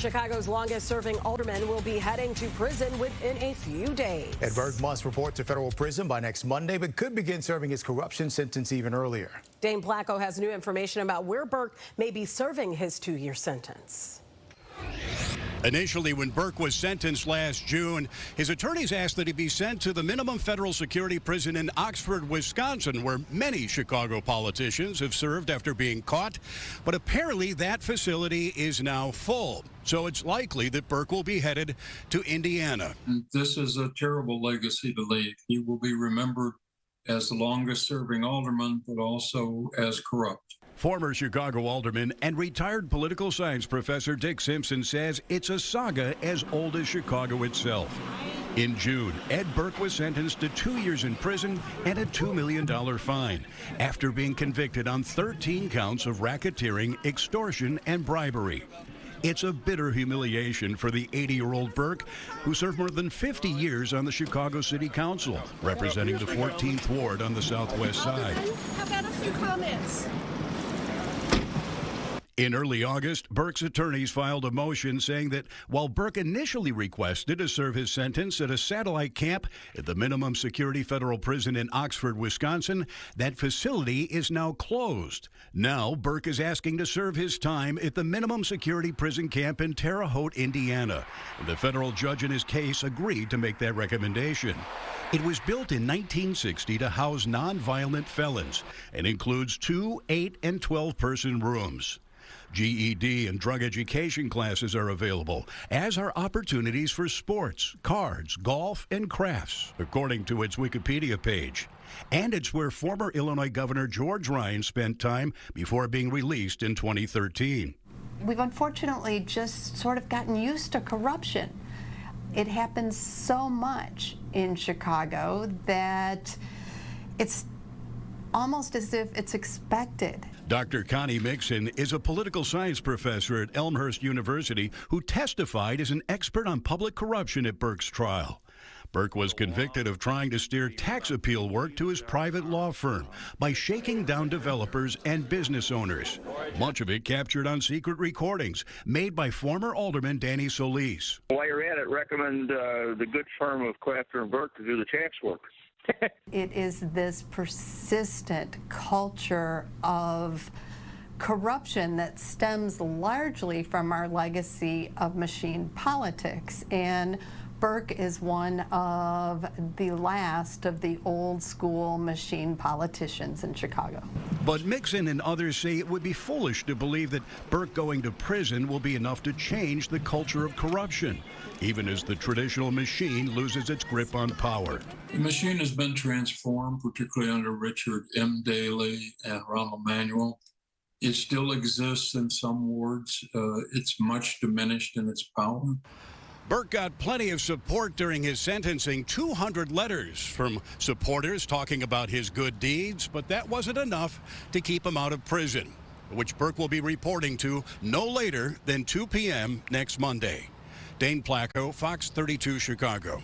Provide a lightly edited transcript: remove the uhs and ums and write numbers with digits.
Chicago's longest-serving alderman will be heading to prison within a few days. Ed Burke must report to federal prison by next Monday, but could begin serving his corruption sentence even earlier. Dane Placco has new information about where Burke may be serving his 2-year sentence. Initially, when Burke was sentenced last June, his attorneys asked that he be sent to the minimum federal security prison in Oxford, Wisconsin, where many Chicago politicians have served after being caught. But apparently that facility is now full. So it's likely that Burke will be headed to Indiana. This is a terrible legacy to leave. He will be remembered as the longest-serving alderman, but also as corrupt. Former Chicago alderman and retired political science professor Dick Simpson says it's a saga as old as Chicago itself. In June, Ed Burke was sentenced to 2 years in prison and a $2 million fine after being convicted on 13 counts of racketeering, extortion, and bribery. It's a bitter humiliation for the 80-year-old Burke, who served more than 50 years on the Chicago City Council, representing the 14th Ward on the southwest side. I've got a few comments. In early August, Burke's attorneys filed a motion saying that while Burke initially requested to serve his sentence at a satellite camp at the minimum security federal prison in Oxford, Wisconsin, that facility is now closed. Now, Burke is asking to serve his time at the minimum security prison camp in Terre Haute, Indiana. The federal judge in his case agreed to make that recommendation. It was built in 1960 to house nonviolent felons and includes 2 8- and 12-person rooms. GED and drug education classes are available, as are opportunities for sports, cards, golf, and crafts, according to its Wikipedia page. And it's where former Illinois Governor George Ryan spent time before being released in 2013. We've unfortunately just sort of gotten used to corruption. It happens so much in Chicago that it's almost as if it's expected. Dr. Connie Mixon is a political science professor at Elmhurst University who testified as an expert on public corruption at Burke's trial. Burke was convicted of trying to steer tax appeal work to his private law firm by shaking down developers and business owners. Much of it captured on secret recordings made by former alderman Danny Solis. While you're at it, recommend the good firm of Crafter and Burke to do the tax work. It is this persistent culture of corruption that stems largely from our legacy of machine politics. And Burke is one of the last of the old school machine politicians in Chicago. But Mixon and others say it would be foolish to believe that Burke going to prison will be enough to change the culture of corruption, even as the traditional machine loses its grip on power. The machine has been transformed, particularly under Richard M. Daley and Rahm Emanuel. It still exists in some wards. It's much diminished in its power. Burke got plenty of support during his sentencing, 200 letters from supporters talking about his good deeds, but that wasn't enough to keep him out of prison, which Burke will be reporting to no later than 2 p.m. next Monday. Dane Placco, Fox 32 Chicago.